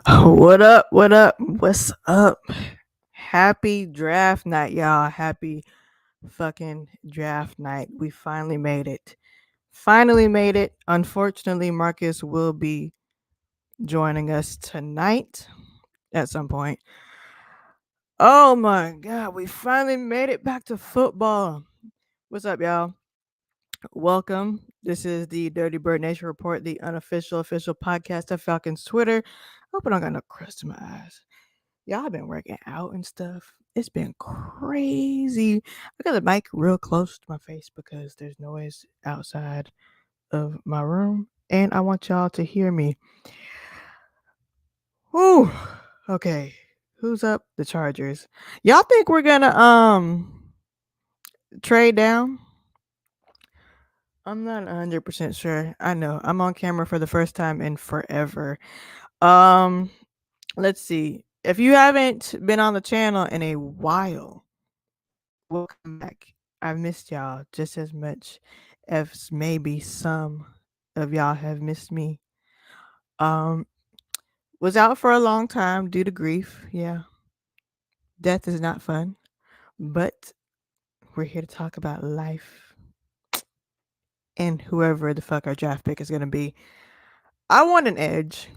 What up? What up? What's up? Happy draft night, y'all. Happy fucking draft night. We finally made it. Finally made it. Unfortunately, Marcus will be joining us tonight at some point. Oh my god, we finally made it back to football. What's up, y'all? Welcome. This is the Dirty Bird Nation Report, the unofficial official podcast of Falcons Twitter. Hope I don't got no crust in my eyes. Y'all been working out and stuff. It's been crazy. I got the mic real close to my face because there's noise outside of my room, and I want y'all to hear me. Whew. Okay. Who's up? The Chargers. Y'all think we're gonna trade down? I'm not 100% sure. I know. I'm on camera for the first time in forever. Um let's see. If you haven't been on the channel in a while, welcome back. I've missed y'all just as much as maybe some of y'all have missed me. Um, was out for a long time due to grief. Yeah, death is not fun, but we're here to talk about life and whoever the fuck our draft pick is gonna be. I want an edge.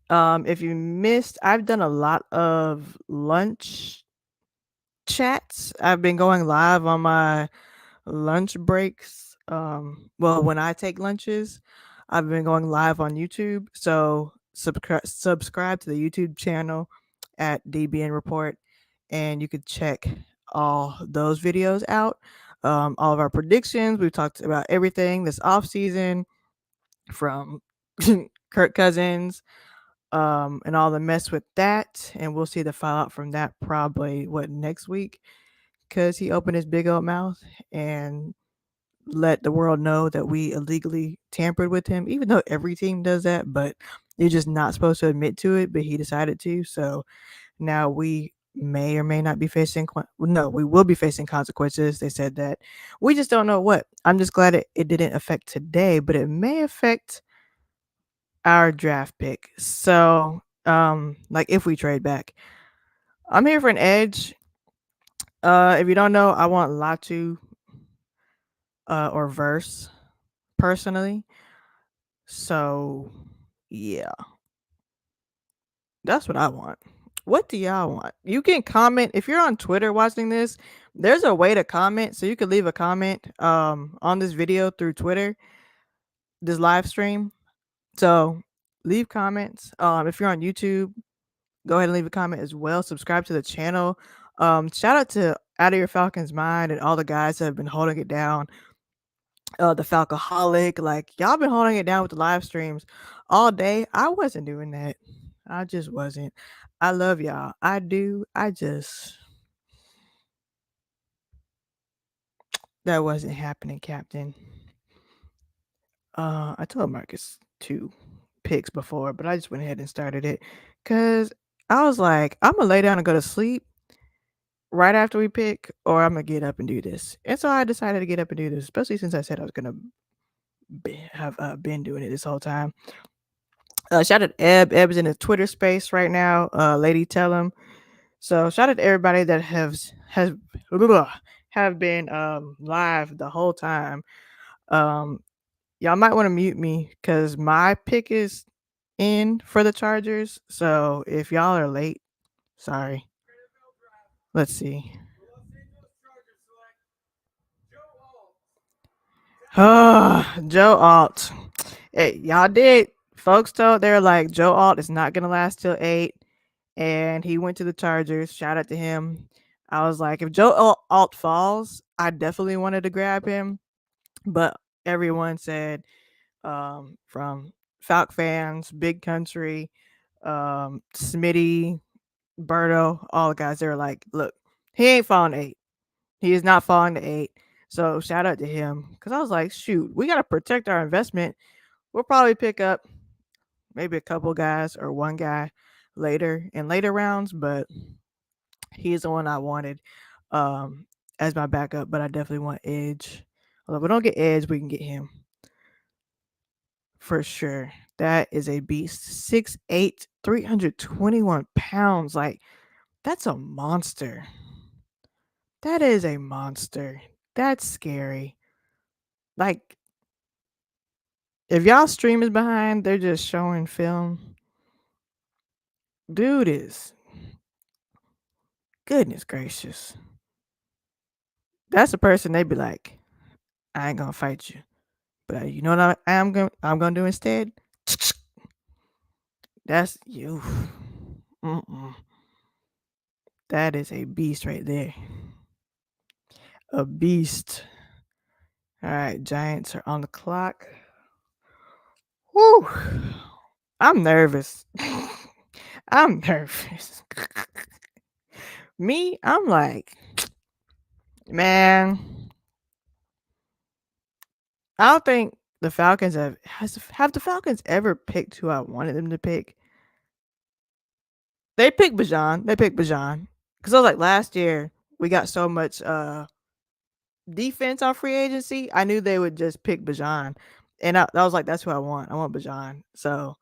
If you missed, I've done a lot of lunch chats. I've been going live on my lunch breaks. Well, when I take lunches, I've been going live on YouTube. So subscribe to the YouTube channel at DBN Report, and you could check all those videos out. All of our predictions. We've talked about everything this off season, from Kirk Cousins, and all the mess with that. And we'll see the fallout from that probably next week, because he opened his big old mouth and let the world know that we illegally tampered with him, even though every team does that, but you're just not supposed to admit to it, but he decided to. So now we may or may not be facing, no, we will be facing consequences. They said that. We just don't know what. I'm just glad it didn't affect today, but it may affect our draft pick. So, like if we trade back, I'm here for an edge. If you don't know, I want Latu or Verse personally. So, yeah, that's what I want. What do y'all want? You can comment if you're on Twitter watching this. There's a way to comment, so you can leave a comment on this video through Twitter, this live stream. So, leave comments. If you're on YouTube, go ahead and leave a comment as well. Subscribe to the channel. Shout out to Out of Your Falcons Mind and all the guys that have been holding it down. The Falcoholic, like y'all been holding it down with the live streams all day. I wasn't doing that. I just wasn't. I love y'all. I do. That wasn't happening, Captain. I told Marcus 2 picks before, but I just went ahead and started it because I was like, I'm gonna lay down and go to sleep right after we pick, or I'm gonna get up and do this. And so I decided to get up and do this, especially since I said I was gonna have been doing it this whole time. Shout out to Eb. Eb's in the Twitter space right now. Lady tell him. So shout out to everybody that have been live the whole time. Um, y'all might want to mute me because my pick is in for the Chargers. So if y'all are late, sorry. Let's see. Joe Alt. Hey, y'all did. Folks told they're like Joe Alt is not gonna last till 8, and he went to the Chargers. Shout out to him. I was like, if Joe Alt falls, I definitely wanted to grab him, but everyone said, from Falc fans, Big Country, Smitty, Berto, all the guys, they were like, look, he ain't falling to 8. He is not falling to 8. So shout out to him, because I was like, shoot, we got to protect our investment. We'll probably pick up maybe a couple guys or one guy later in later rounds, but he's the one I wanted as my backup. But I definitely want Edge. Although if we don't get Edge, we can get him for sure. That is a beast. 6'8", 321 pounds. Like, that's a monster. That is a monster. That's scary. Like, if y'all stream is behind, they're just showing film. Dude is, goodness gracious. That's a person they be like, I ain't gonna fight you. But you know what I'm gonna do instead? That's you. Mm-mm. That is a beast right there. A beast. All right, Giants are on the clock. Whew. I'm nervous. I'm nervous. Me, I'm like, man, I don't think the Falcons have the Falcons ever picked who I wanted them to pick. They picked Bajan. They picked Bajan. Because I was like, last year we got so much defense on free agency. I knew they would just pick Bajan. And I was like, that's who I want. I want Bajan. So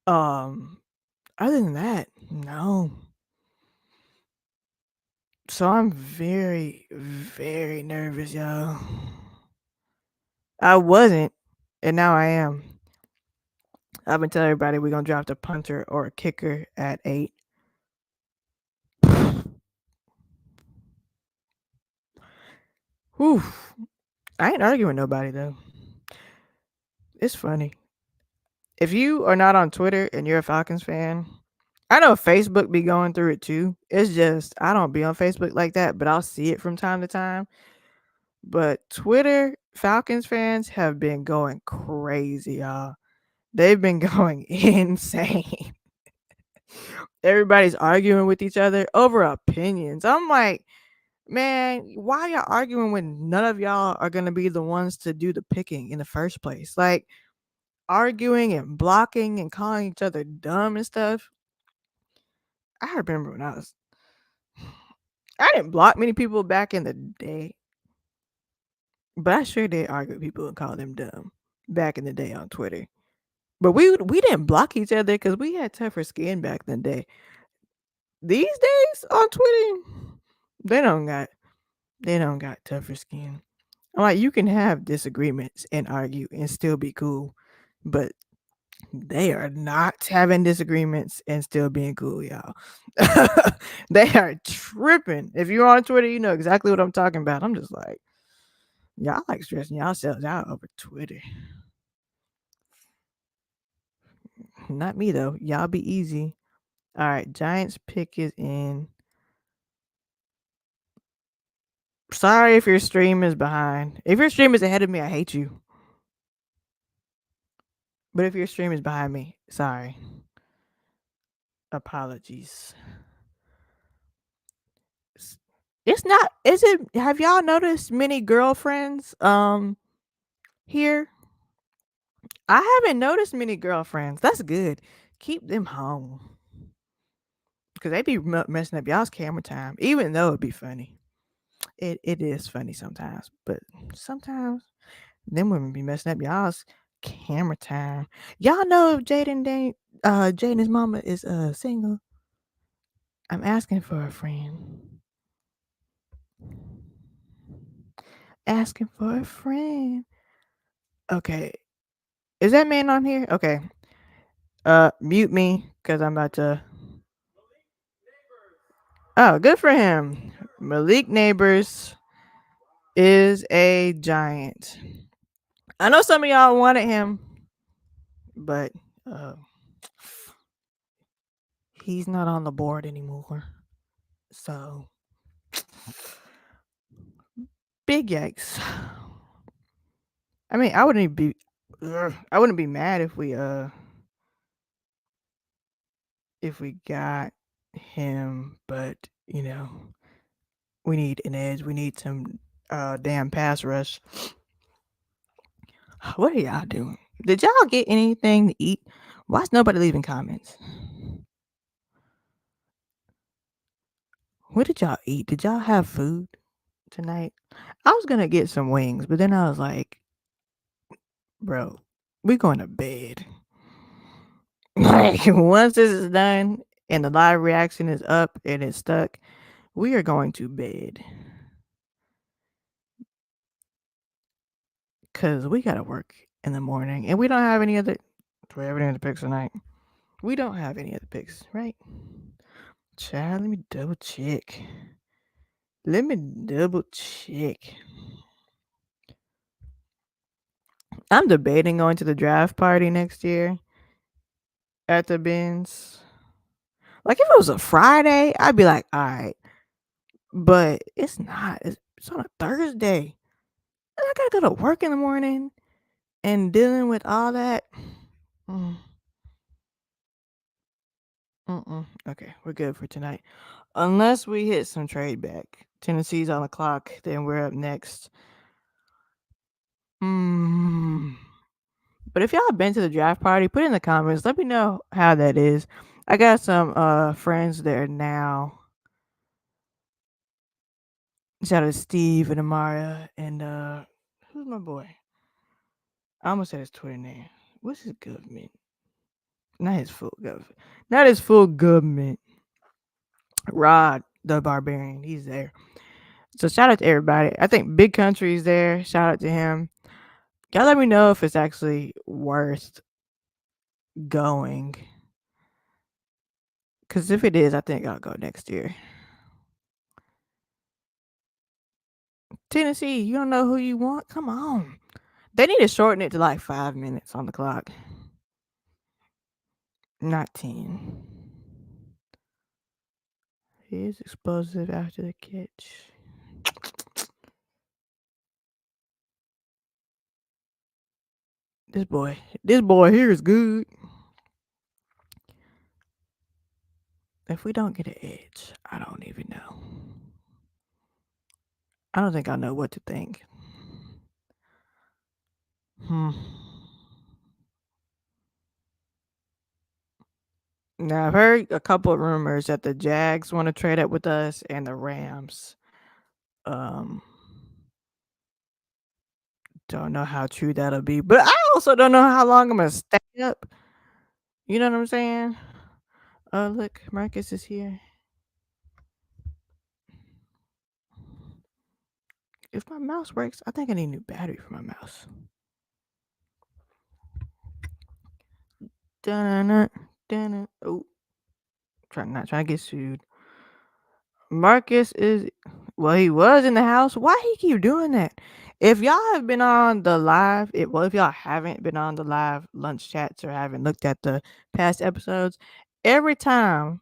um other than that, no. So I'm very, very nervous, y'all. I wasn't, and now I am. I've been telling everybody we're gonna draft a punter or a kicker at 8. Whew. I ain't arguing with nobody though. It's funny. If you are not on Twitter and you're a Falcons fan, I know Facebook be going through it too. It's just I don't be on Facebook like that, but I'll see it from time to time. But Twitter Falcons fans have been going crazy, y'all. They've been going insane. Everybody's arguing with each other over opinions. I'm like, man, why y'all arguing when none of y'all are gonna be the ones to do the picking in the first place? Like arguing and blocking and calling each other dumb and stuff. I remember when I didn't block many people back in the day, but I sure did argue with people and call them dumb back in the day on Twitter. But we didn't block each other because we had tougher skin back in the day. These days on Twitter, they don't got tougher skin. I'm like, you can have disagreements and argue and still be cool, but they are not having disagreements and still being cool, y'all. They are tripping. If you're on Twitter, you know exactly what I'm talking about. I'm just like, y'all like stressing yourselves out over Twitter. Not me though. Y'all be easy. All right, Giants pick is in. Sorry if your stream is behind. If your stream is ahead of me, I hate you. But if your stream is behind me, sorry. Apologies. It's not. Is it? Have y'all noticed many girlfriends? Here, I haven't noticed many girlfriends. That's good. Keep them home because they be messing up y'all's camera time. Even though it'd be funny, it is funny sometimes. But sometimes them women be messing up y'all's camera time. Y'all know if Jaden's mama is single. I'm asking for a friend. Asking for a friend. Okay. Is that man on here? Okay. Mute me because I'm about to. Oh, good for him. Malik Neighbors is a giant. I know some of y'all wanted him, but uh, he's not on the board anymore. So, big yikes. I mean, I wouldn't be. I wouldn't be mad if we got him, but you know, we need an edge. We need some damn pass rush. What are y'all doing? Did y'all get anything to eat? Why's nobody leaving comments? What did y'all eat? Did y'all have food tonight? I was gonna get some wings, but then I was like, bro, We going to bed. Like once this is done and the live reaction is up and it's stuck, we are going to bed. Cause we gotta work in the morning and we don't have any other. Do we have any other picks tonight? We don't have any other picks, right? Child, let me double check. Let me double check. I'm debating going to the draft party next year at the Benz. Like if it was a Friday, I'd be like, all right. But it's not. It's on a Thursday. And I gotta go to work in the morning and dealing with all that. Mm, mm-mm. Okay, we're good for tonight. Unless we hit some trade back. Tennessee's on the clock, then we're up next. Mm. But if y'all been to the draft party, put it in the comments. Let me know how that is. I got some friends there now. Shout out to Steve and Amara and who's my boy? I almost said his Twitter name. What's his government? Not his full government. Not his full government. Rod the Barbarian. He's there. So shout out to everybody. I think Big Country's there. Shout out to him. Y'all let me know if it's actually worth going. Cause if it is, I think I'll go next year. Tennessee, you don't know who you want? Come on. They need to shorten it to like 5 minutes on the clock. Not 10. He is explosive after the catch. This boy here is good. If we don't get an edge, I don't even know. I don't think I know what to think. Hmm. Now I've heard a couple of rumors that the Jags want to trade up with us and the Rams. Um, don't know how true that'll be, but I also don't know how long I'm gonna stay up. You know what I'm saying? Oh, look, Marcus is here. If my mouse works, I think I need a new battery for my mouse. Dun, dun, oh, not trying to get sued. Marcus is well, he was in the house. Why he keep doing that? If y'all have been on the live, if y'all haven't been on the live lunch chats or haven't looked at the past episodes, every time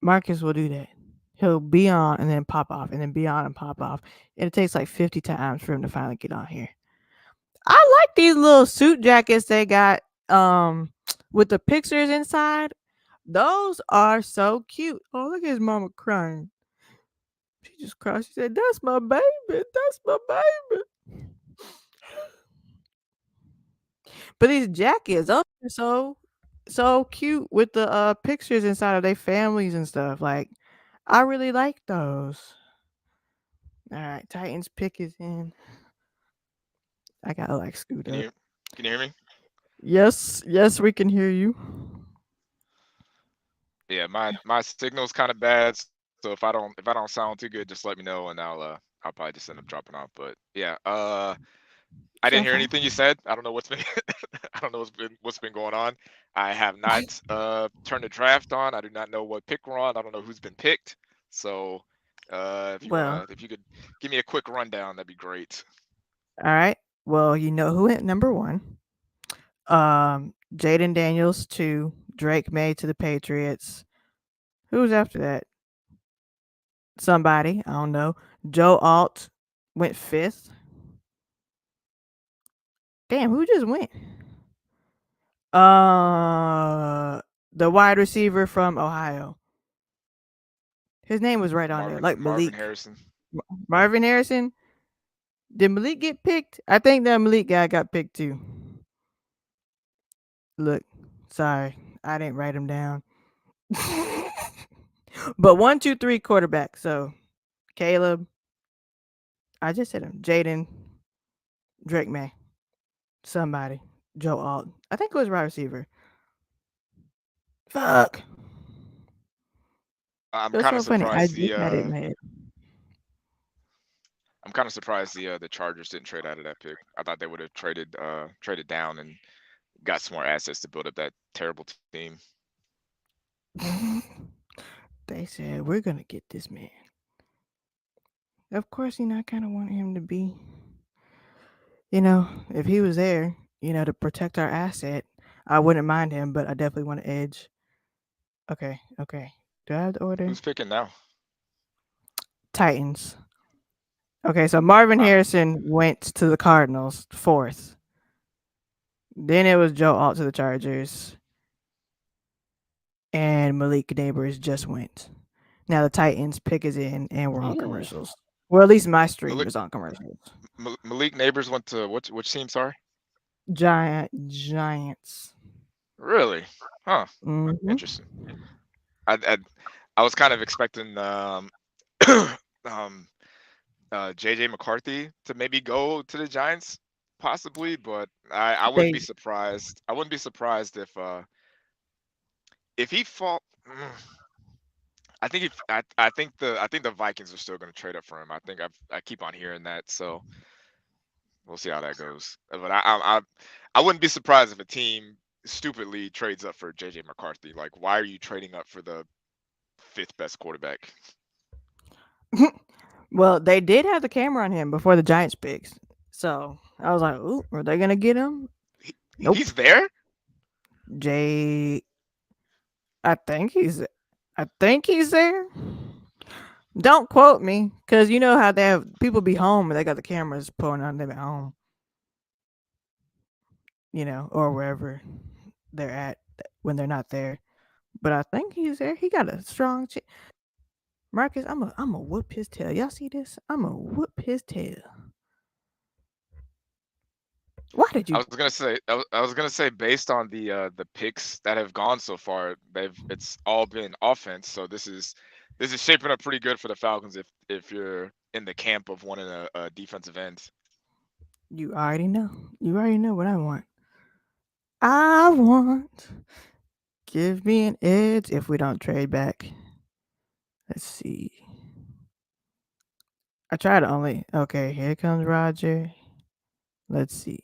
Marcus will do that. He'll be on and then pop off and then be on and pop off. And it takes like 50 times for him to finally get on here. I like these little suit jackets they got with the pictures inside. Those are so cute. Oh, look at his mama crying. She just cried. She said, "That's my baby. That's my baby." But these jackets, those are so cute with the pictures inside of their families and stuff. Like, I really like those. All right, Titans pick is in. I gotta like scoot Can up. you hear me? Yes, yes, we can hear you. Yeah, my signal's kind of bad, so if I don't sound too good, just let me know and I'll probably just end up dropping off. But yeah, I didn't hear Sound fine. anything you said. I don't know what's been I don't know what's been going on. I have not turned the draft on. I do not know what pick we're on. I don't know who's been picked. So Well, if you could give me a quick rundown, that'd be great. all right. Well, you know who went number one. Jaden Daniels to Drake May to the Patriots. Who's after that? Somebody, I don't know. Joe Alt went fifth. Damn, who just went? Uh the wide receiver from Ohio. His name was right on there, like Marvin Malik. Harrison. Marvin Harrison. Did Malik get picked? I think that Malik guy got picked too. Look, sorry, I didn't write him down. But 1, 2, 3 quarterback. So Caleb, I just said him. Jaden, Drake May, somebody. Joe Alt. I think it was wide receiver. Fuck. I'm It was kind of so funny. I surprised just had it in my head. the Chargers didn't trade out of that pick. I thought they would have traded down and got some more assets to build up that terrible team. They said we're gonna get this man. Of course, I kind of want him to be. If he was there, to protect our asset, I wouldn't mind him, but I definitely want to edge. Okay, okay. Do I have the order? Who's picking now? Titans. Okay, so Marvin Wow. Harrison went to the Cardinals, fourth. Then it was Joe Alt to the Chargers, and Malik Neighbors just went. Now the Titans pick is in, and we're on Ooh. commercials. Well, at least my stream Malik is on commercials. Malik Neighbors went to which team? Sorry. Giants. Really? Huh. Hmm. Interesting. I I was kind of expecting um JJ McCarthy to maybe go to the Giants, possibly, but I wouldn't be They surprised. I wouldn't be surprised if he fall. I think the Vikings are still going to trade up for him. I keep on hearing that, so we'll see how that goes. But I wouldn't be surprised if a team stupidly trades up for JJ McCarthy. Like, why are you trading up for the fifth best quarterback? well, they did have the camera on him before the Giants picks. So I was like, ooh, are they gonna get him? He, Nope. he's there. Jay I think he's I think he's there. Don't quote me, cause you know how they have people be home and they got the cameras pulling on them at home, or wherever they're at when they're not there. But I think he's there. He got a strong Marcus. I'm a whoop his tail. Y'all see this? I'm a whoop his tail. Why did you? I was gonna say based on the picks that have gone so far, it's all been offense. So this is shaping up pretty good for the Falcons if you're in the camp of wanting a defensive end. You already know. You already know what I want. I want. Give me an edge if we don't trade back. Let's see. I try to only. Okay, here comes Roger. Let's see.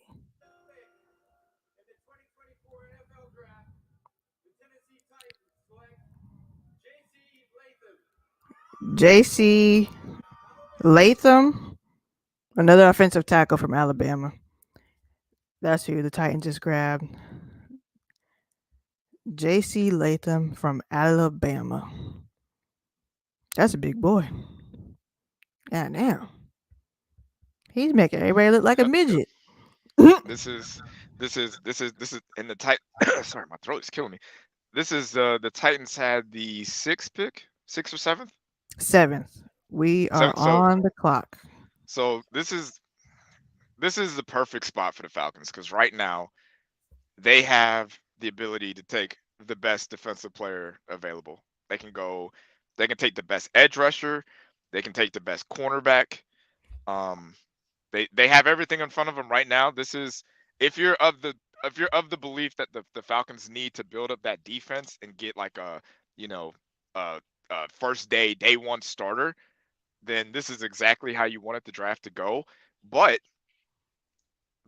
J.C. Latham, another offensive tackle from Alabama. That's who the Titans just grabbed. J.C. Latham from Alabama. That's a big boy. Yeah, now he's making everybody look like a midget. This is this is in the tight. Sorry, my throat is killing me. This is the Titans had the sixth pick, sixth or seventh, Seventh. We are seventh. on the clock. So this is the perfect spot for the Falcons because right now they have the ability to take the best defensive player available. They can take the best edge rusher, they can take the best cornerback. Um, they have everything in front of them right now. This is if you're of the if you're of the belief that the Falcons need to build up that defense and get like you know a, a first day one starter, then this is exactly how you wanted the draft to go. But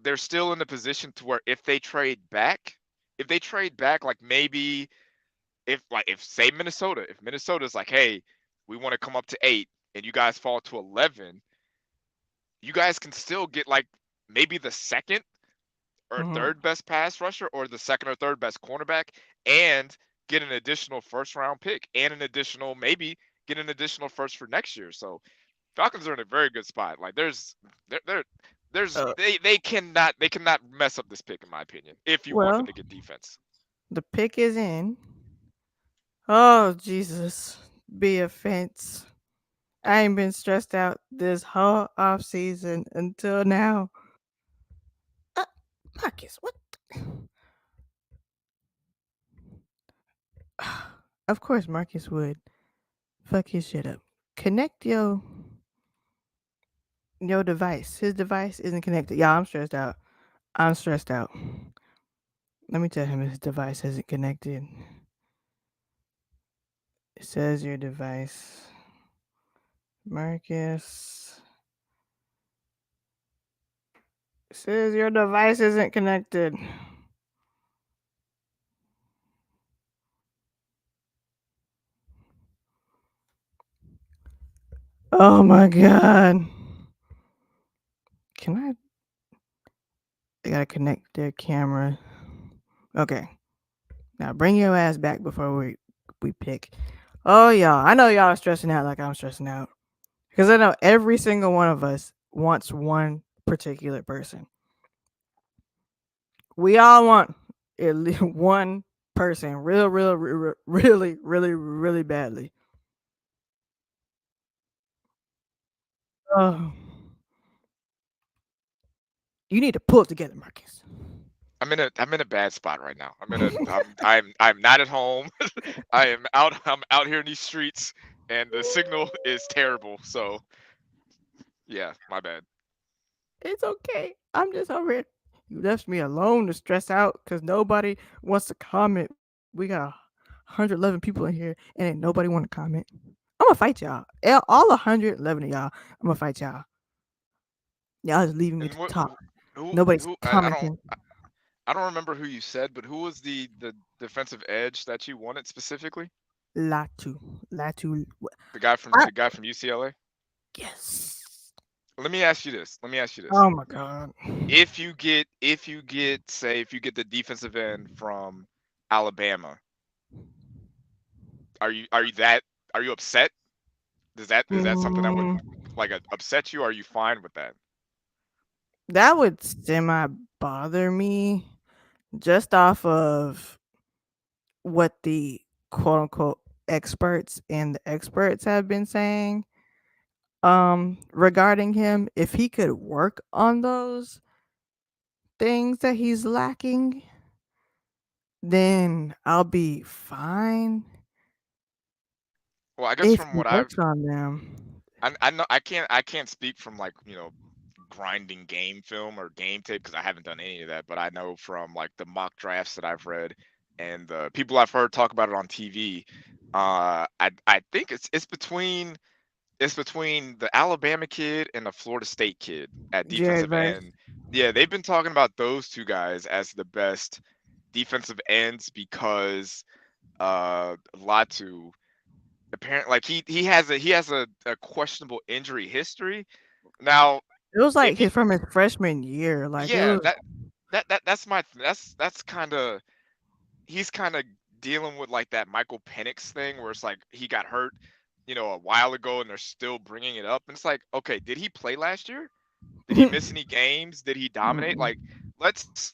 they're still in the position to where if they trade back, like maybe if say if Minnesota's like, hey, we want to come up to 8 and you guys fall to 11, you guys can still get like maybe the second or Hmm. third best pass rusher or the second or third best cornerback and get an additional first round pick and an additional maybe get an additional first for next year. So Falcons are in a very good spot. Like Uh, they cannot mess up this pick in my opinion. If you want them well, to get defense, the pick is in. Oh Jesus, be a fence. I ain't been stressed out this whole off season until now. Uh, Marcus, what? Of course, Marcus would fuck his shit up. Connect your device. His device isn't connected. Y'all, I'm stressed out. I'm stressed out. Let me tell him his device isn't connected. It says your device. Marcus. It says your device isn't connected. Oh my god. Can I gotta connect their camera. Okay. Now bring your ass back before we pick. Oh y'all. I know y'all are stressing out like I'm stressing out. Because I know every single one of us wants one particular person. We all want at least one person really badly. Oh, you need to pull it together, Marcus. I'm in a bad spot right now. I'm not at home. I'm out here in these streets and the signal is terrible. So yeah, my bad. It's okay. I'm just over it. You left me alone to stress out because nobody wants to comment. We got 111 people in here and ain't nobody want to comment. I'm gonna fight y'all. All 111 of y'all. I'm gonna fight y'all. Y'all just leaving me And to what talk. who Nobody's who commenting. I don't remember who you said, but who was the defensive edge that you wanted specifically? Latu. Latu. The guy from UCLA? Yes. Let me ask you this. Let me ask you this. Oh my god. If you get the defensive end from Alabama, are you are you upset? Is that something that would Mm, like upset you? Or are you fine with that? that would semi bother me just off of what the quote unquote experts and the experts have been saying regarding him. If he could work on those things that he's lacking, then I'll be fine Well, I guess if from he what works on them. I know I can't speak from like grinding game film or game tape because I haven't done any of that, but I know from like the mock drafts that I've read and the people I've heard talk about it on TV. I think it's between the Alabama kid and the Florida State kid at Jared defensive Verse. end. Yeah, they've been talking about those two guys as the best defensive ends because Latu apparently like he has a questionable injury history. Now, It was like if he his from his freshman year. Like it yeah, was. that's kind of he's kind of dealing with like that Michael Penix thing where it's like he got hurt, a while ago and they're still bringing it up. And it's like, okay, did he play last year? Did he miss any games? Did he dominate? Mm-mm. Like, let's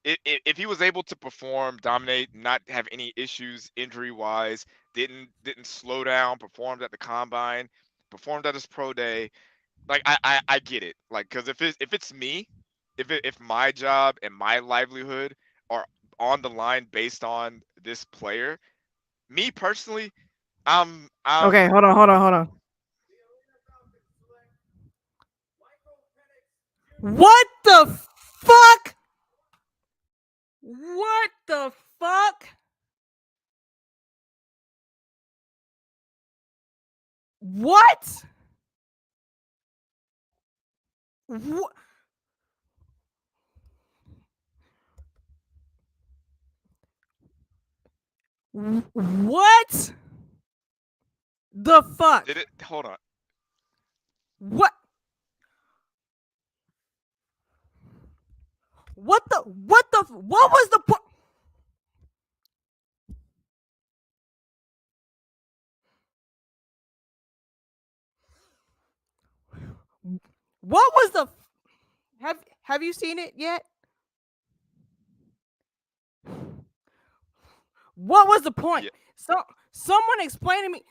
if he was able to perform, dominate, not have any issues injury wise, didn't slow down, performed at the combine, performed at his pro day, like I get it. Like, because if it's me, if my job and my livelihood are on the line based on this player, me personally, I'm Okay, hold on. What the fuck? What the fuck? What? What? What the fuck? did it. Hold on. What? What was the point? What was the have you seen it yet? What was the point? Yeah, So someone explain to me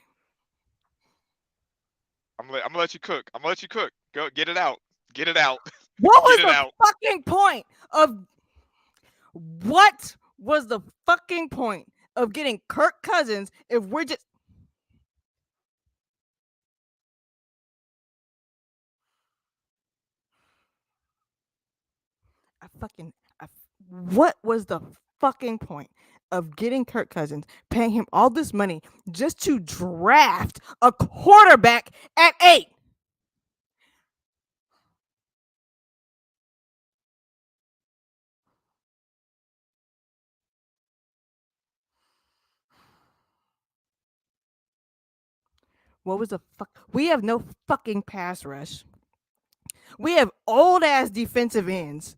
I'm gonna let you cook. I'm gonna let you cook. Go get it out. Get it out. what Get was it the out. fucking point of what was the fucking point of getting Kirk Cousins if we're just I fucking I, what was the fucking point of getting Kirk Cousins, paying him all this money just to draft a quarterback at 8? What was the fuck? We have no fucking pass rush. We have old ass defensive ends.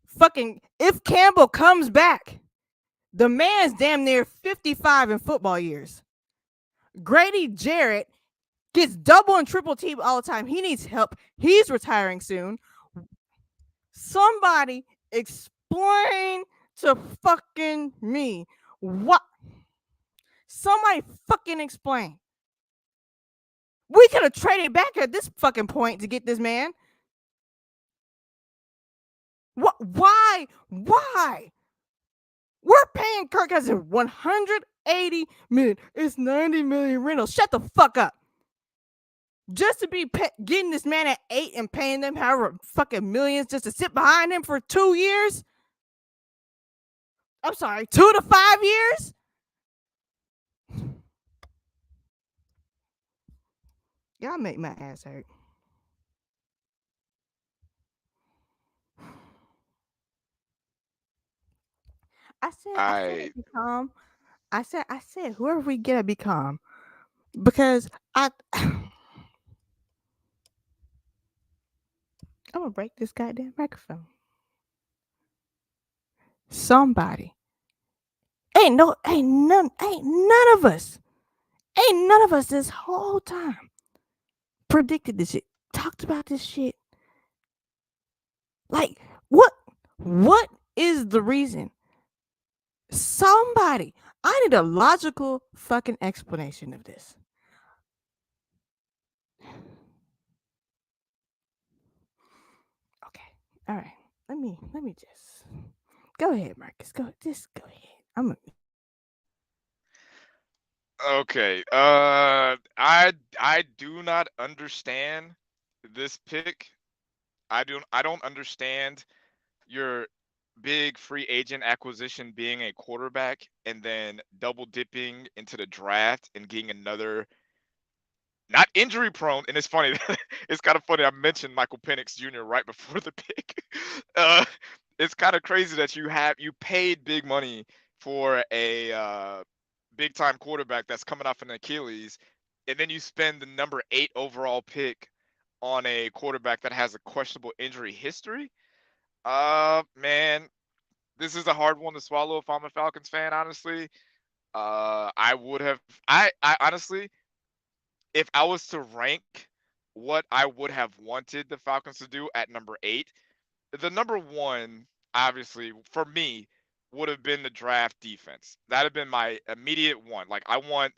Fucking, if Campbell comes back, the man's damn near 55 in football years. Grady Jarrett gets double and triple team all the time. He needs help. He's retiring soon. Somebody explain to fucking me what. Somebody fucking explain. We could have traded back at this fucking point to get this man. What? Why? Why? We're paying Kirk Cousins 180 million. It's 90 million rentals. Shut the fuck up. Just to be getting this man at 8 and paying them however fucking millions just to sit behind him for 2 years. I'm sorry, 2 to 5 years. Y'all make my ass hurt. I said, I be calm. I said, whoever we get, be calm, because I'm gonna break this goddamn microphone. Somebody ain't none of us this whole time predicted this shit, talked about this shit. Like, what is the reason? Somebody, I need a logical fucking explanation of this. Okay, all right. Let me just go ahead, Marcus. Go ahead. I'm a, okay. I do not understand this pick. I don't understand your big free agent acquisition being a quarterback and then double dipping into the draft and getting another not injury prone. And it's funny, it's kind of funny. I mentioned Michael Penix Jr. right before the pick. Uh, it's kind of crazy that you paid big money for a big time quarterback that's coming off an Achilles, and then you spend the number 8 overall pick on a quarterback that has a questionable injury history. Man, this is a hard one to swallow if I'm a Falcons fan, honestly. I would have, I honestly, if I was to rank what I would have wanted the Falcons to do at number 8, the number 1, obviously, for me, would have been the draft defense. That'd have been my immediate one. Like, I want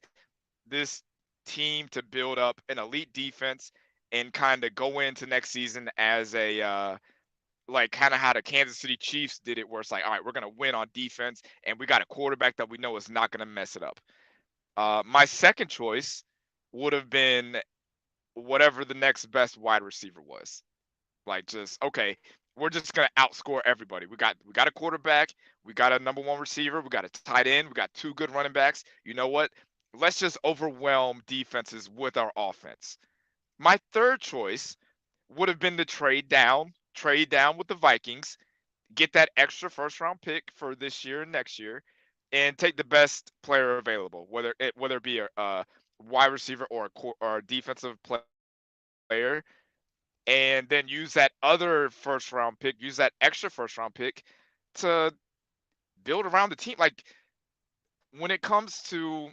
this team to build up an elite defense and kind of go into next season as a like kind of how the Kansas City Chiefs did it, where it's like, all right, we're gonna win on defense, and we got a quarterback that we know is not gonna mess it up. My second choice would have been whatever the next best wide receiver was. Like, just okay, we're just gonna outscore everybody. We got a quarterback, we got a number 1 receiver, we got a tight end, we got 2 good running backs. You know what? Let's just overwhelm defenses with our offense. My third choice would have been to trade down with the Vikings, get that extra first round pick for this year and next year, and take the best player available, whether it be a wide receiver or a defensive player, and then use that other first round pick, use that extra first round pick to build around the team. Like, when it comes to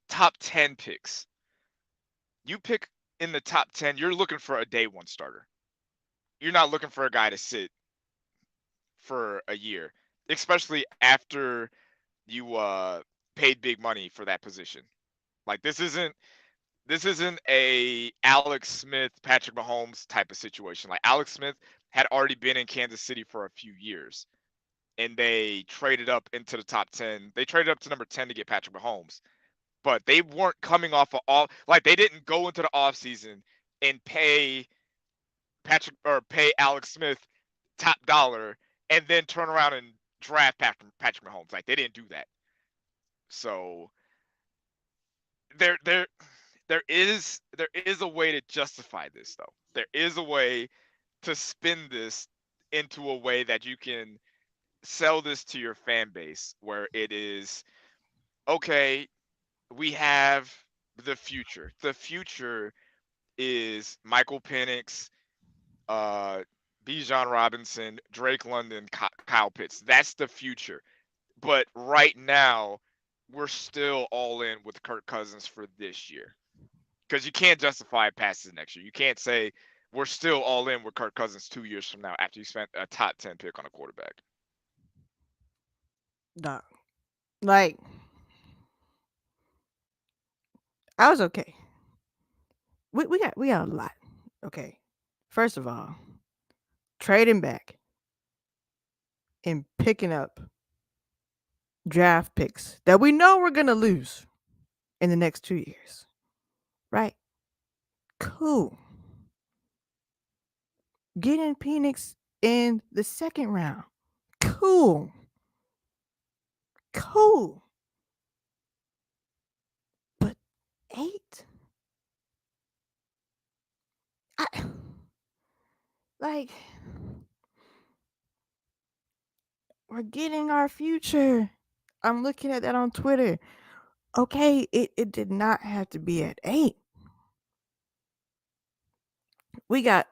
top 10 picks, you pick in the top 10, you're looking for a day one starter. You're not looking for a guy to sit for a year, especially after you paid big money for that position. Like, this isn't a Alex Smith, Patrick Mahomes type of situation. Like, Alex Smith had already been in Kansas City for a few years, and they traded up into the top 10. They traded up to number 10 to get Patrick Mahomes, but they weren't coming off of all, like, they didn't go into the offseason and pay Alex Smith top dollar and then turn around and draft Patrick Mahomes. Like they didn't do that. So there there there is a way to justify this though. There is a way to spin this into a way that you can sell this to your fan base where it is okay, we have the future. The future is Michael Penix, uh, Bijan Robinson, Drake London, Kyle Pitts. That's the future. But right now, we're still all in with Kirk Cousins for this year because you can't justify it past the next year. You can't say we're still all in with Kirk Cousins 2 years from now after you spent a top 10 pick on a quarterback. Dog. Like, I was okay. We got a lot. Okay. First of all, trading back and picking up draft picks that we know we're gonna lose in the next 2 years. Right? Cool. Getting Phoenix in the second round. Cool. Cool. But 8? I like we're getting our future. I'm looking at that on Twitter. Okay, it did not have to be at 8. We got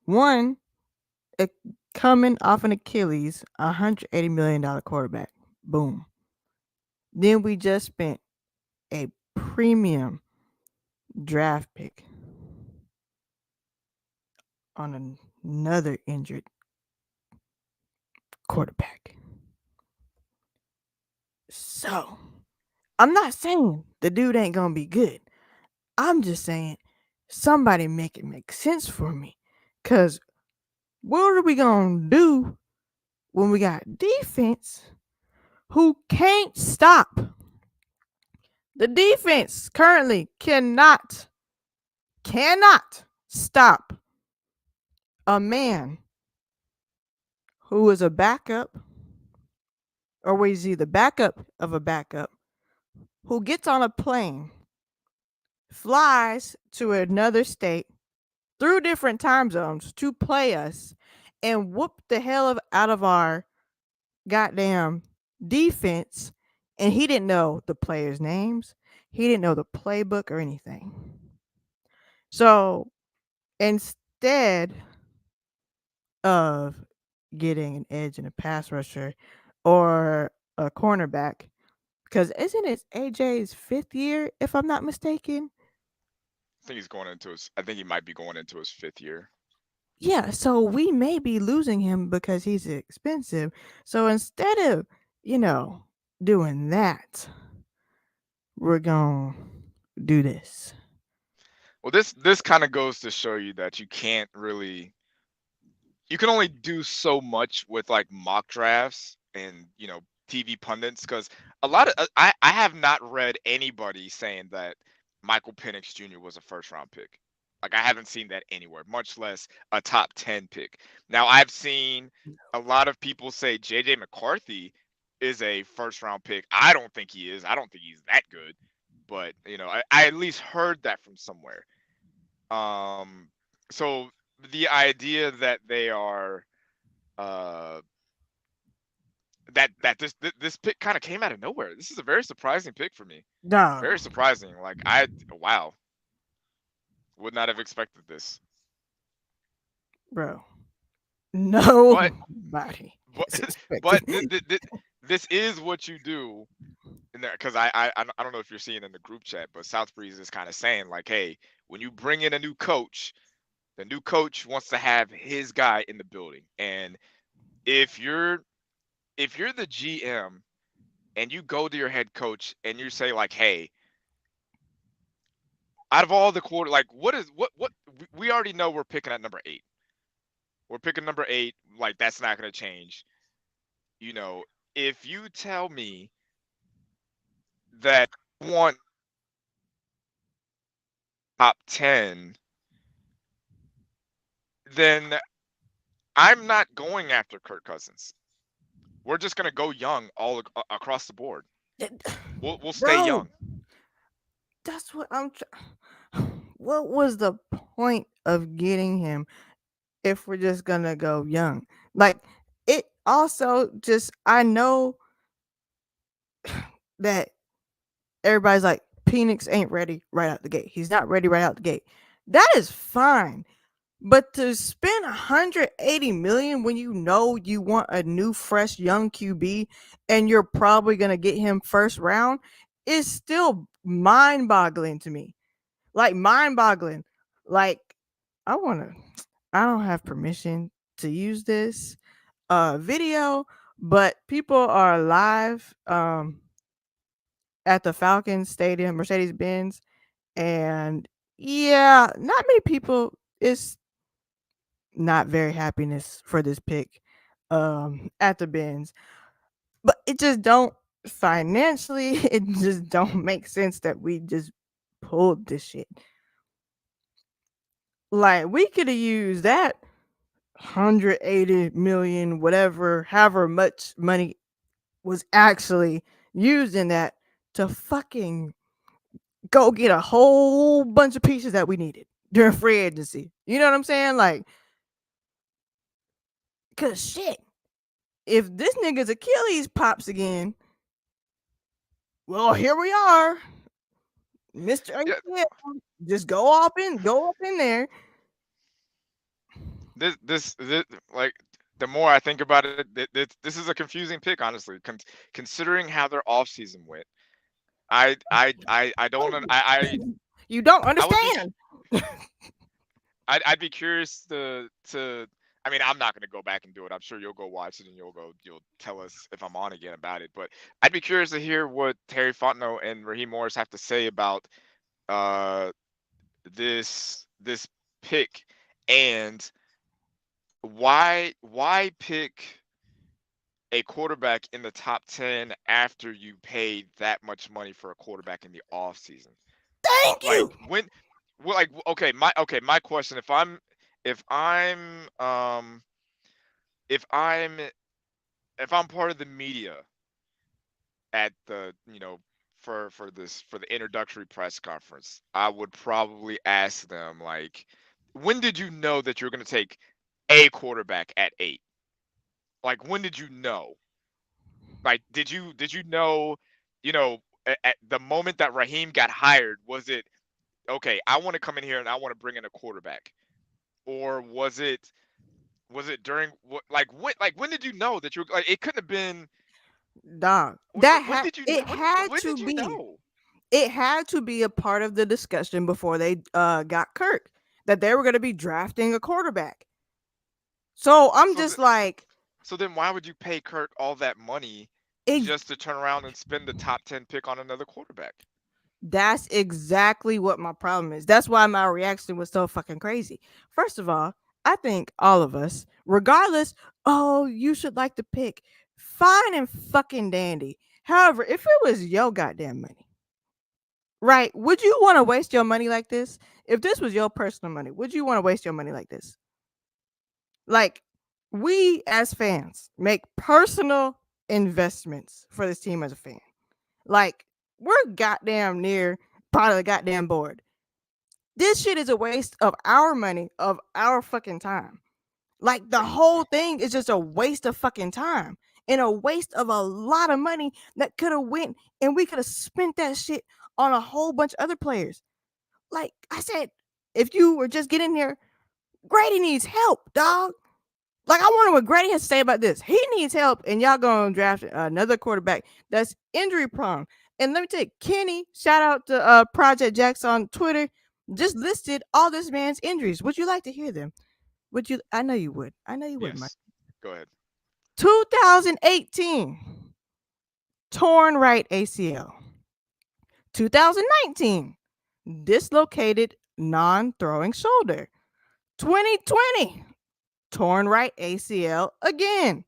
one a, coming off an Achilles, $180 million quarterback. Boom. Then we just spent a premium draft pick on another injured quarterback. So, I'm not saying the dude ain't gonna be good. I'm just saying somebody make it make sense for me. Cause what are we gonna do when we got defense who can't stop? The defense currently cannot stop a man who is a backup or was he the backup of a backup who gets on a plane, flies to another state through different time zones to play us and whoop the hell out of our goddamn defense. And he didn't know the players' names. He didn't know the playbook or anything. So instead of getting an edge and a pass rusher or a cornerback, because isn't it AJ's 5th year, if I'm not mistaken? I think he's going into his. I think he might be going into his 5th year. Yeah, so we may be losing him because he's expensive. So instead of, you know, doing that, we're going to do this. Well, this kind of goes to show you that you can't really you can only do so much with like mock drafts and TV pundits because a lot of I have not read anybody saying that Michael Penix Jr. was a first round pick. Like I haven't seen that anywhere, much less a top 10 pick. Now I've seen a lot of people say JJ McCarthy is a first round pick. I don't think he is. I don't think he's that good. But I at least heard that from somewhere. Um, so the idea that they are uh that this pick kind of came out of nowhere. This is a very surprising pick for me. Dog, Very surprising. Like I wow, would not have expected this. bro. But Nobody but is expecting. but this is what you do in there because I don't know if you're seeing in the group chat, but South Breeze is kind of saying like, hey, when you bring in a new coach, the new coach wants to have his guy in the building, and if you're the GM and you go to your head coach and you say like, "Hey, out of all the quarter, like what we already know we're picking at number 8. We're picking number 8, like that's not going to change." You know, if you tell me that you want top 10, then I'm not going after Kirk Cousins. We're just gonna go young across the board. It- We'll stay Bro, young. that's what what was the point of getting him if we're just gonna go young? Like, it also just, I know that everybody's like, Penix ain't ready right out the gate. He's not ready right out the gate. That is fine. But to spend 180 million when you know you want a new, fresh, young QB and you're probably gonna get him first round is still mind boggling to me. Like, mind boggling. Like, I wanna I don't have permission to use this video, but people are live at the Falcons Stadium, Mercedes Benz, and yeah, not many people is not very happiness for this pick at the Benz. But it just don't, financially, it just don't make sense that we just pulled this shit. Like, we could have used that 180 million, whatever, however much money was actually used in that, to fucking go get a whole bunch of pieces that we needed during free agency. You know what I'm saying? Like, cause shit, if this nigga's Achilles pops again, well, here we are, Mister Yeah, ACL. Just go up in there. this like the more I think about it, this is a confusing pick, honestly. Considering how their offseason went, I don't You don't I would be understand. I'd be curious to. I mean, I'm not gonna go back and do it. I'm sure you'll go watch it and you'll tell us if I'm on again about it. But I'd be curious to hear what Terry Fontenot and Raheem Morris have to say about uh this pick, and why pick a quarterback in the top 10 after you paid that much money for a quarterback in the off season. Thank Like, you. when, well, like, okay, my question, if I'm um if I'm if I'm part of the media at the, for the introductory press conference, I would probably ask them, like, when did you know that you're going to take a quarterback at 8? Like, when did you know? Like, did you know, at the moment that Raheem got hired, was it, okay, I want to come in here and I want to bring in a quarterback? Or was it during what, like when did you know that you, like, it couldn't have been, Dog. when did you know, when did you know? It had to be a part of the discussion before they got Kirk, that they were going to be drafting a quarterback. So I'm So just like, so then why would you pay Kirk all that money ex- just to turn around and spend the top 10 pick on another quarterback? that's exactly what my problem is. That's why my reaction was so fucking crazy. First of all, I think all of us, regardless, oh, you should like the pick, fine and fucking dandy. However, if it was your goddamn money, right? Would you want to waste your money like this? If this was your personal money, would you want to waste your money like this? Like, we as fans make personal investments for this team as a fan. Like, we're goddamn near part of the goddamn board. This shit is a waste of our money, of our fucking time. Like, the whole thing is just a waste of fucking time and a waste of a lot of money that could have went, and we could have spent that shit on a whole bunch of other players. Like I said, if you were just getting there, Grady needs help, dog. Like, I wonder what Grady has to say about this. He needs help, and y'all gonna draft another quarterback that's injury prone. And let me tell you, Kenny, shout out to Project Jacks on Twitter, just listed all this man's injuries. Would you like to hear them? Would you? I know you would. I know you would, Mike. Yes. Go ahead. 2018, torn right ACL. 2019, dislocated non-throwing shoulder. 2020, torn right ACL again.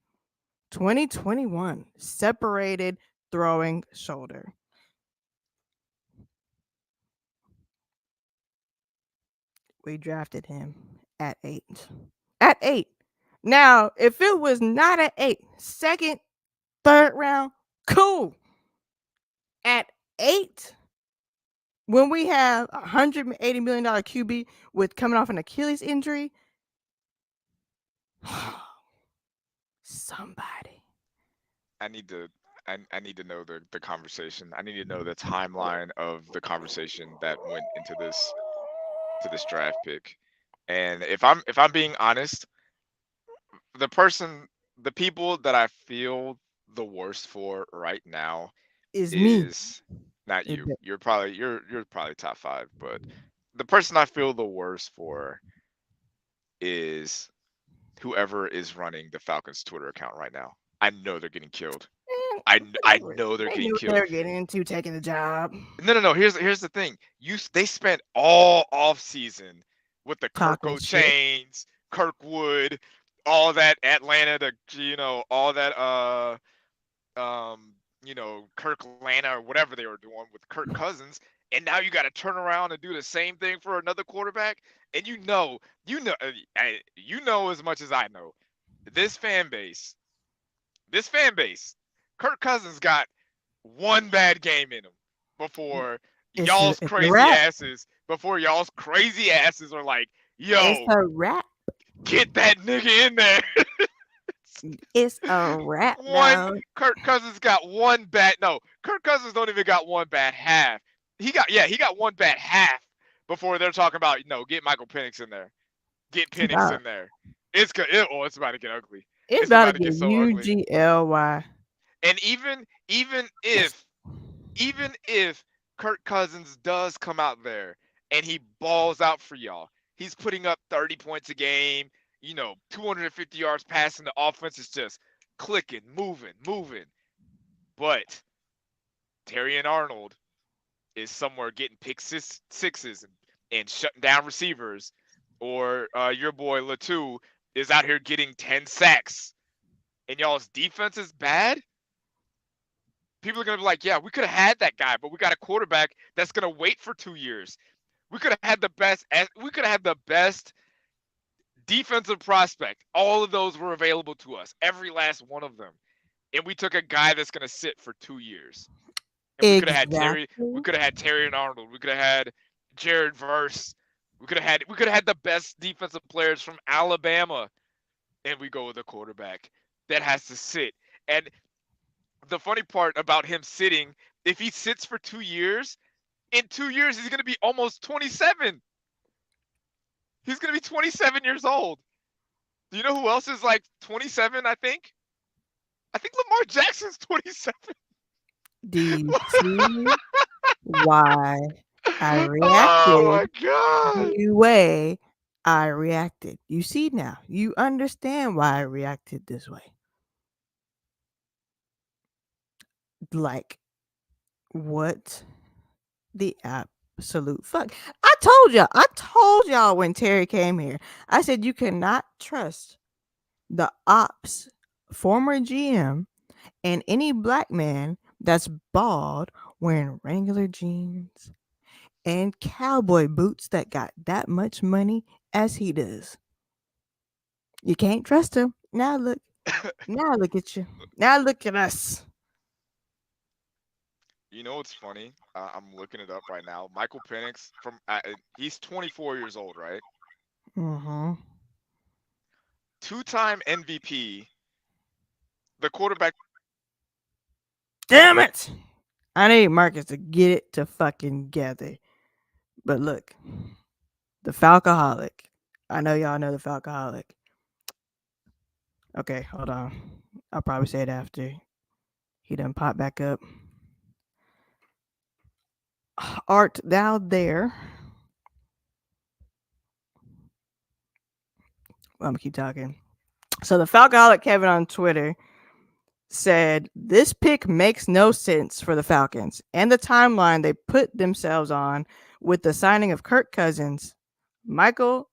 2021, separated throwing shoulder. We drafted him at 8. At 8. Now, if it was not at 8, second third round, cool. At 8, when we have $180 million QB with coming off an Achilles injury, somebody I need to I need to know the conversation. I need to know the timeline of the conversation that went into this draft pick. And if I'm being honest, the person the people that I feel the worst for right now is me. is not It you. You're probably top 5, but the person I feel the worst for is whoever is running the Falcons Twitter account right now. I know they're getting killed. I know they're They getting knew what they killed. were getting into taking the job. No. Here's the thing. They spent all off season with the Talking Kirko shit. chains, Kirkwood, all that Atlanta, all that Kirk Atlanta or whatever they were doing with Kirk Cousins, and now you got to turn around and do the same thing for another quarterback. And you know as much as I know. This fan base, this fan base, Kirk Cousins got one bad game in him before It's a wrap. before y'all's crazy asses are like, It's yo, a wrap. get that nigga in there. It's a wrap, one dog. Kirk Cousins got one bad. No, Kirk Cousins don't even got one bad half. He got one bad half before they're talking about get Michael Penix in there, get It's Penix about in there. It's about to get ugly. it's It's about to about to get get so ugly. UGLY. And even if Kirk Cousins does come out there and he balls out for y'all, he's putting up 30 points a game, 250 yards passing. The offense is just clicking, moving. But Terry and Arnold is somewhere getting sixes and shutting down receivers, or your boy Latu is out here getting 10 sacks, and y'all's defense is bad. People are gonna be like, yeah, we could have had that guy, but we got a quarterback that's gonna wait for 2 years. We could have had the best defensive prospect. All of those were available to us, every last one of them, and we took a guy that's gonna sit for 2 years. And we could have had Terry. We Exactly. could have had Terry and Arnold. We could have had Jared Verse. We could have had the best defensive players from Alabama, and we go with a quarterback that has to sit. And the funny part about him sitting, if he sits for 2 years, in 2 years he's gonna be almost 27. He's gonna be 27 years old. Do you know who else is like 27? I think Lamar Jackson's 27. Do you see why I Oh reacted my god. the way I reacted? You see now. You understand why I reacted this way. Like, what the absolute fuck? I told y'all when Terry came here. I said you cannot trust the ops former GM and any black man that's bald wearing Wrangler jeans and cowboy boots that got that much money as he does. You can't trust him. Now look at you. Now look at us. You know what's funny? I'm looking it up right now. Michael Penix he's 24 years old, right? Mm-hmm. Two-time MVP. The quarterback. Damn it! I need Marcus to get it to fucking together. But look, the Falcoholic. I know y'all know the Falcoholic. Okay, hold on. I'll probably say it after he done pop back up. Art thou there? I'm gonna keep talking. So the Falcoholic Kevin on Twitter said this pick makes no sense for the Falcons and the timeline they put themselves on with the signing of Kirk Cousins. Michael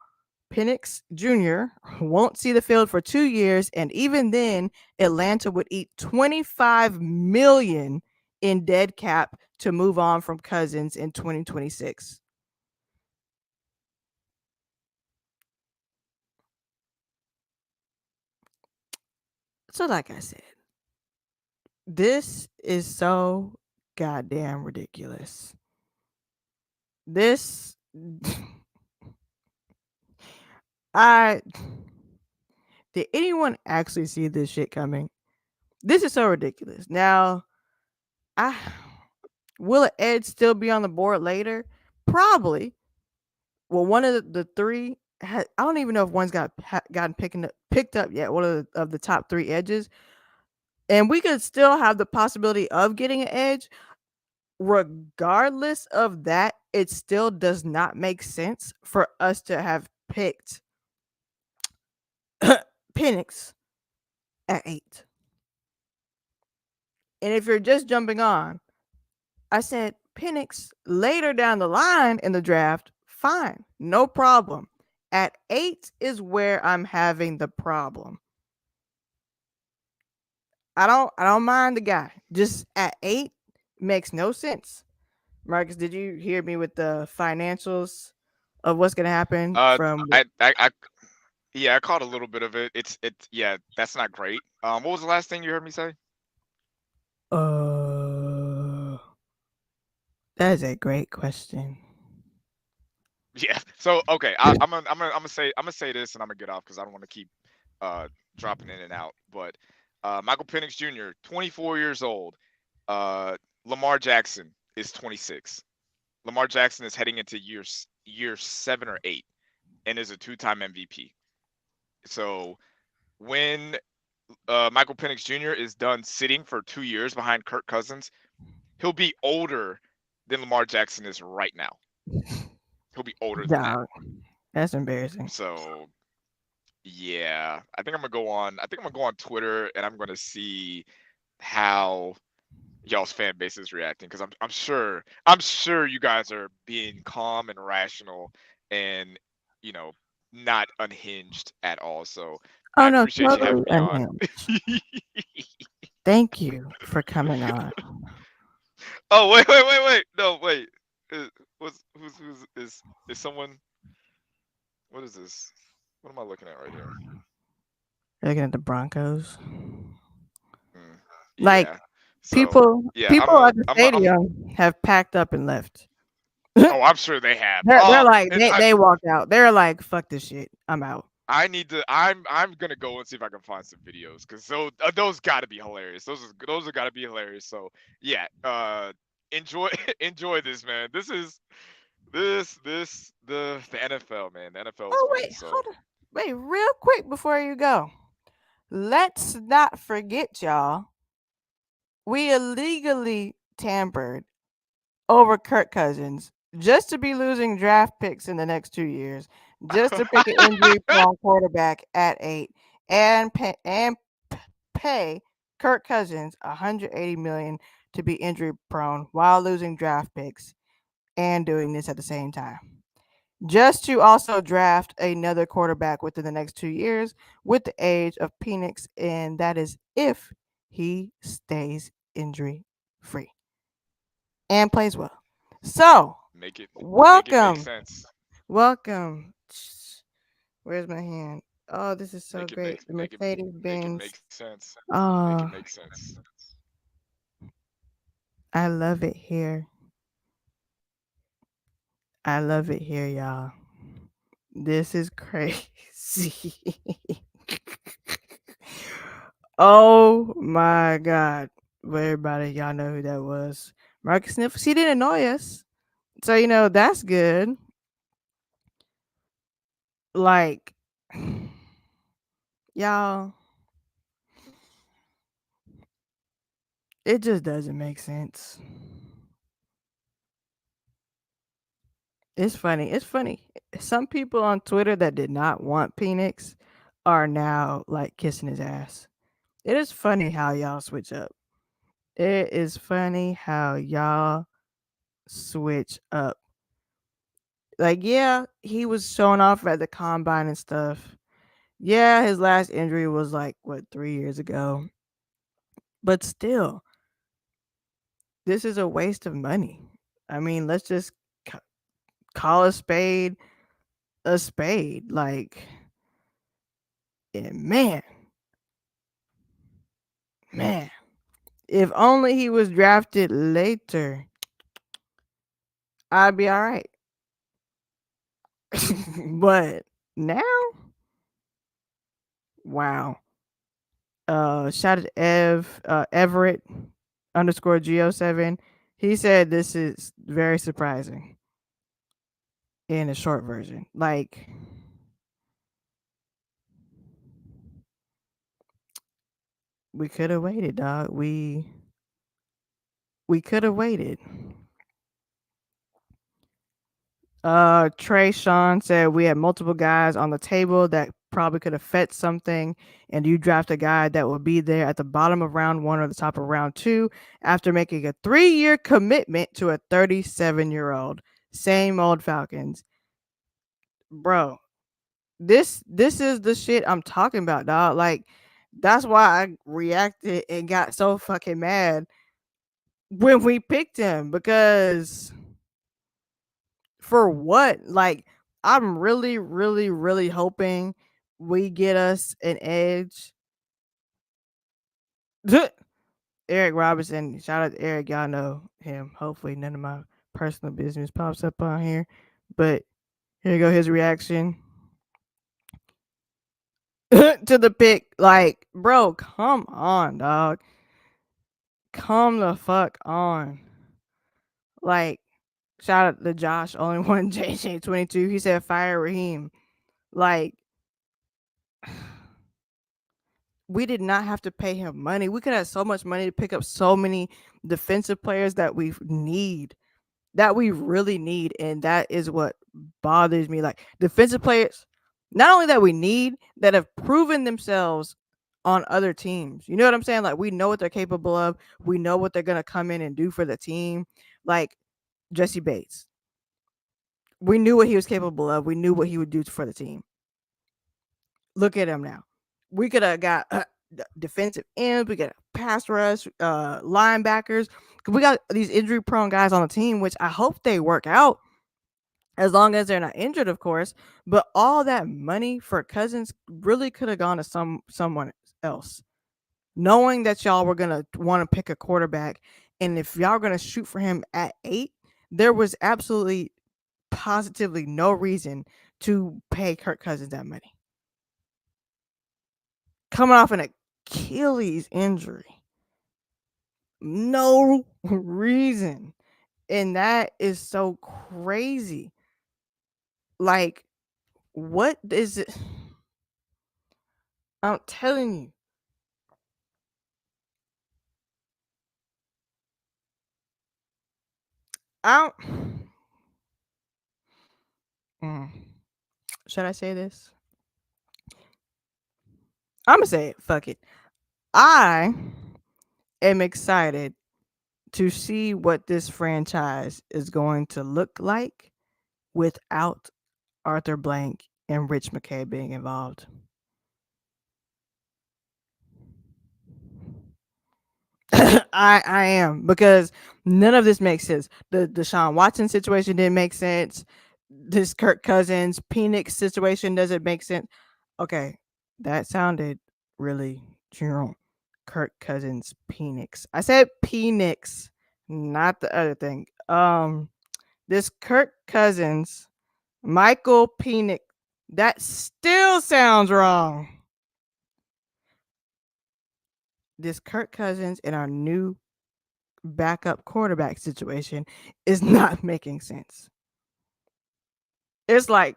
Penix Jr. won't see the field for 2 years, and even then, Atlanta would eat 25 million in dead cap to move on from Cousins in 2026. So, like I said, This is so goddamn ridiculous. This I did anyone actually see this shit coming? This is so ridiculous. Now, I will Ed still be on the board later? Probably. Well, one of the three I don't even know if one's gotten picked up yet. One of the top three edges, and we could still have the possibility of getting an edge. Regardless of that, it still does not make sense for us to have picked Penix at 8. And if you're just jumping on, I said Penix later down the line in the draft, fine, no problem. At 8 is where I'm having the problem. I don't mind the guy. Just at 8 makes no sense. Marcus, did you hear me with the financials of what's gonna happen Uh, from I yeah, I caught a little bit of it. Yeah, that's not great. What was the last thing you heard me say? uh that is a great question. Yeah. So okay, I'm gonna say this and I'm gonna get off because I don't want to keep uh dropping in and out. But Michael Penix Jr., 24 years old. Uh, Lamar Jackson is 26. Lamar Jackson is heading into year 7 or 8 and is a two-time MVP. So when Michael Penix Jr. is done sitting for 2 years behind Kirk Cousins, he'll be older than Lamar Jackson is right now. He'll be older than that. Dog, that's embarrassing. So yeah, I think I'm gonna go on. I think I'm gonna go on Twitter and I'm gonna see how y'all's fan base is reacting because I'm sure you guys are being calm and rational and you know not unhinged at all. So I Oh no, appreciate you totally having me on. unhinged. Thank you for coming on. Oh wait, no wait. Is, who's is someone? What is this? What am I looking at right here? Looking at the Broncos. Hmm. Like Yeah. So people yeah, people at the I'm. stadium have packed up and left. Oh, I'm sure they have. They're like And they walked out. They're like, fuck this shit. I'm out. I need to. I'm gonna go and see if I can find some videos because those got to be hilarious. Those are got to be hilarious. So yeah, enjoy enjoy this, man. This is the NFL, man. The NFL is Oh funny. wait, So hold on. Wait, real quick before you go. Let's not forget, y'all. We illegally tampered over Kirk Cousins just to be losing draft picks in the next 2 years, just to pick an injury prone quarterback at 8, and pay Kirk Cousins 180 million to be injury prone while losing draft picks and doing this at the same time. Just to also draft another quarterback within the next 2 years with the age of Penix, and that is if he stays injury free and plays well. So, make it make welcome, sense. welcome. Where's my hand? Oh, this is so Make it great. make The make it Mercedes make it Benz. make sense. Make it Oh, make sense. I love it here. I love it here, y'all. This is crazy. Oh my god. Well, everybody, y'all know who that was. Marcus Sniffles. He didn't annoy us. So, that's good. Like, y'all, it just doesn't make sense. It's funny. It's funny. Some people on Twitter that did not want Penix are now like kissing his ass. It is funny how y'all switch up. It is funny how y'all switch up. Like, yeah, he was showing off at the combine and stuff. Yeah, his last injury was like what 3 years ago. But still, this is a waste of money. I mean, let's just call a spade a spade. Like, man, man, If only he was drafted later, I'd be all right. But now, wow. Shout out to Everett underscore Go7. He said this is very surprising in a short version. Like, we could have waited, dog. We could have waited. Trey Sean said we had multiple guys on the table that probably could have fed something, and you draft a guy that will be there at the bottom of round one or the top of round two after making a 3 year commitment to a 37-year-old. Same old Falcons, bro. This is the shit I'm talking about, dog. Like, that's why I reacted and got so fucking mad when we picked him because for what? Like, I'm really, really, really hoping we get us an edge. Eric Robinson, shout out to Eric. Y'all know him. Hopefully, none of my personal business pops up on here. But here you go, his reaction to the pick. Like, bro, come on, dog. Come the fuck on. Like, shout out to Josh, only one JJ22. He said, fire Raheem. Like, we did not have to pay him money. We could have so much money to pick up so many defensive players that we need, that we really need. And that is what bothers me. Like, defensive players, not only that we need, that have proven themselves on other teams. You know what I'm saying? Like, we know what they're capable of. We know what they're going to come in and do for the team. Like, Jesse Bates. We knew what he was capable of. We knew what he would do for the team. Look at him now. We could have got defensive ends. We got pass rush, linebackers. We got these injury prone guys on the team, which I hope they work out as long as they're not injured, of course. But all that money for Cousins really could have gone to someone else, knowing that y'all were gonna want to pick a quarterback, and if y'all were gonna shoot for him at 8, there was absolutely positively no reason to pay Kirk Cousins that money. Coming off an Achilles injury. No reason. And that is so crazy. Like, what is it? I'm telling you. I don't. Mm. Should I say this? I'm going to say it. Fuck it. I am excited to see what this franchise is going to look like without Arthur Blank and Rich McKay being involved. I am, because none of this makes sense. The Deshaun Watson situation didn't make sense. This Kirk Cousins Penix situation doesn't make sense. Okay, that sounded really true. Kirk Cousins Penix. I said Penix, not the other thing. This Kirk Cousins Michael Penix. That still sounds wrong. This Kirk Cousins and our new backup quarterback situation is not making sense. It's like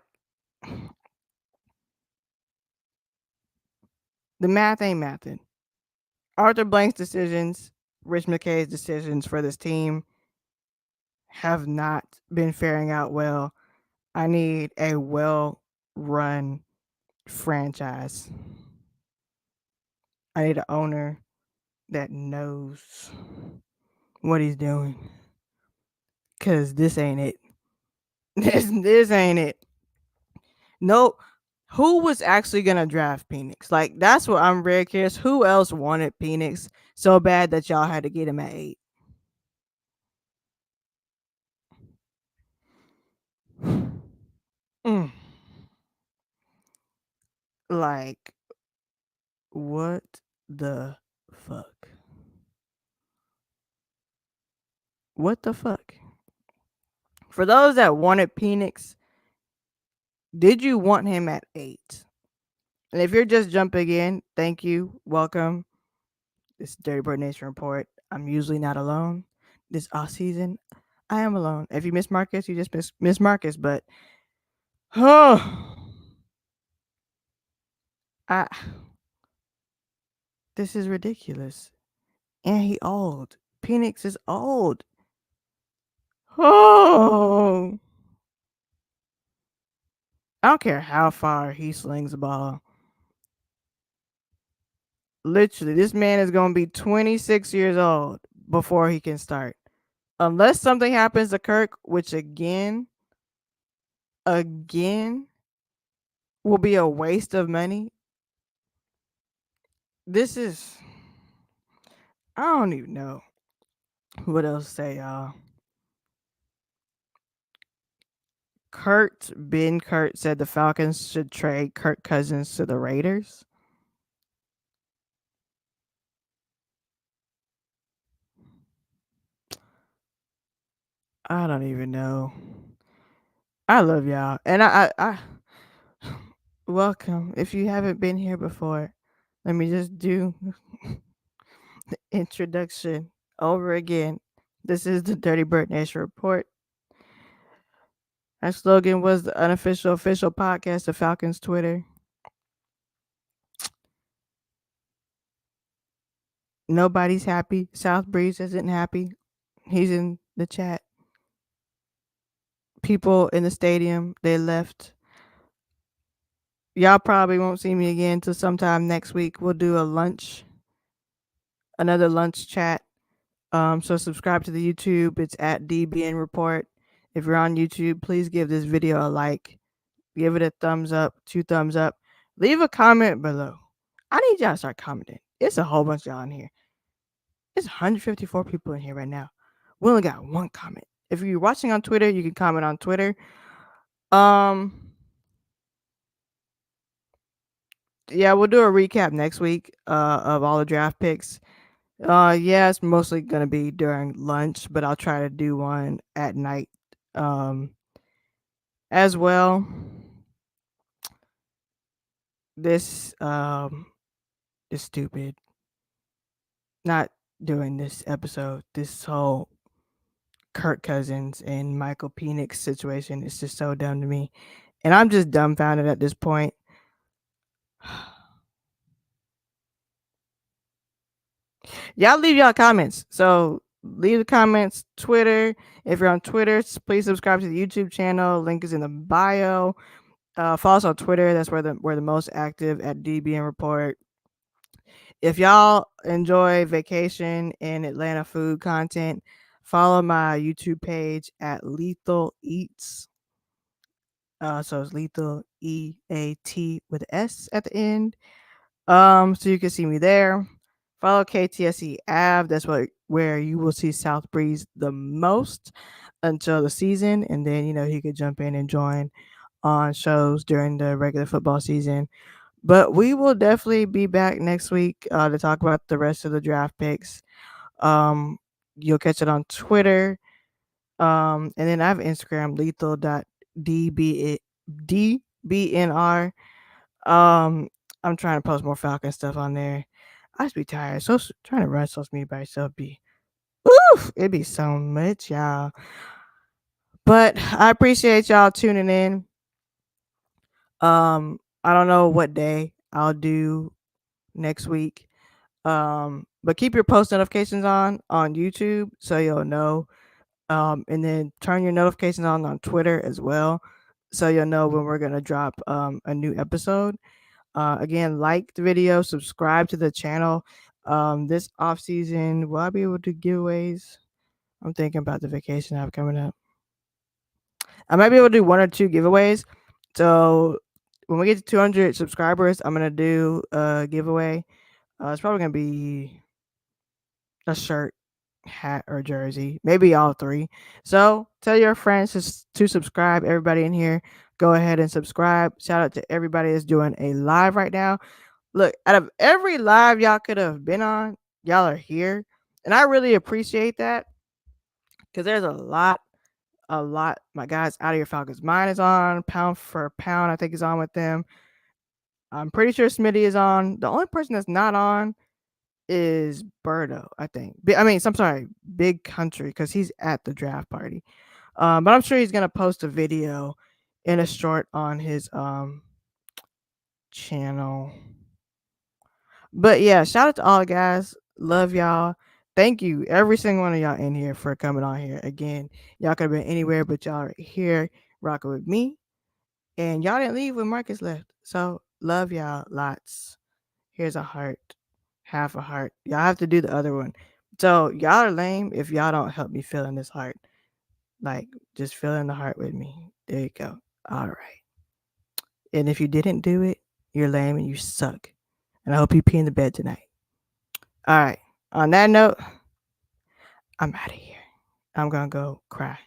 the math ain't mathing. Arthur Blank's decisions, Rich McKay's decisions for this team have not been faring out well. I need a well run franchise. I need an owner that knows what he's doing. Cause this ain't it. This ain't it. No, who was actually gonna draft Penix? Like, that's what I'm very curious. Who else wanted Penix so bad that y'all had to get him at 8? Mm. Like, what the fuck? What the fuck? For those that wanted Penix, did you want him at 8? And if you're just jumping in, thank you. Welcome. This is Dirty Bird Nation Report. I'm usually not alone. This off season, I am alone. If you miss Marcus, you just miss Marcus. But oh, I this is ridiculous. And he old. Penix is old. Oh, I don't care how far he slings the ball. Literally, this man is going to be 26 years old before he can start. Unless something happens to Kirk, which again will be a waste of money. This is I don't even know what else to say, y'all. Ben Kurt said the Falcons should trade Kirk Cousins to the Raiders. I don't even know. I love y'all, and I welcome. If you haven't been here before, let me just do the introduction over again. This is the Dirty Bird Nation Report. Our slogan was the unofficial official podcast of Falcons Twitter. Nobody's happy. South Breeze isn't happy. He's in the chat. People in the stadium, they left. Y'all probably won't see me again until sometime next week. We'll do another lunch chat. So subscribe to the YouTube. It's at DBN Report. If you're on YouTube, please give this video a like. Give it a thumbs up, 2 thumbs up. Leave a comment below. I need y'all to start commenting. It's a whole bunch of y'all in here. It's 154 people in here right now. We only got one comment. If you're watching on Twitter, you can comment on Twitter. Yeah, we'll do a recap next week of all the draft picks. Yeah, it's mostly gonna be during lunch, but I'll try to do one at night as well. This is stupid. Not doing this episode. This whole Kirk Cousins and Michael Penix situation is just so dumb to me. And I'm just dumbfounded at this point. Y'all leave y'all comments. So leave the comments. Twitter. If you're on Twitter, please subscribe to the YouTube channel. Link is in the bio. Follow us on Twitter. That's where we're the most active at DBN Report. If y'all enjoy vacation and Atlanta food content, follow my YouTube page at Lethal Eats. So it's Lethal EAT with S at the end. So you can see me there. Follow KTSE Av. That's where you will see South Breeze the most until the season, and then he could jump in and join on shows during the regular football season. But we will definitely be back next week to talk about the rest of the draft picks. You'll catch it on Twitter. And then I have Instagram, lethal.dbnr. I'm trying to post more Falcon stuff on there. I just be tired. So trying to run social media by yourself be it'd be so much, y'all. But I appreciate y'all tuning in. I don't know what day I'll do next week. But keep your post notifications on YouTube so you'll know. And then turn your notifications on Twitter as well, so you'll know when we're gonna drop a new episode. Again, like the video, subscribe to the channel. This off season, will I be able to do giveaways? I'm thinking about the vacation I have coming up. I might be able to do 1 or 2 giveaways. So when we get to 200 subscribers, I'm gonna do a giveaway. It's probably gonna be a shirt, hat, or jersey, maybe all three. So tell your friends to subscribe. Everybody in here, go ahead and subscribe. Shout out to everybody that's doing a live right now. Look, out of every live y'all could have been on, y'all are here, and I really appreciate that. because there's a lot. My guys out of your Falcons. Mine is on pound for pound. I think he's on with them. I'm pretty sure Smitty is on. The only person that's not on is Birdo, I think. I mean, I'm sorry, Big Country, because he's at the draft party. But I'm sure he's gonna post a video in a short on his channel. But yeah, shout out to all the guys. Love y'all. Thank you, every single one of y'all in here for coming on here. Again, y'all could have been anywhere, but y'all right here rocking with me. And y'all didn't leave when Marcus left. So love y'all lots. Here's a heart. Half a heart. Y'all have to do the other one. So y'all are lame if y'all don't help me fill in this heart. Like, just fill in the heart with me. There you go. All right. And if you didn't do it, you're lame and you suck. And I hope you pee in the bed tonight. All right. On that note, I'm out of here. I'm gonna go cry.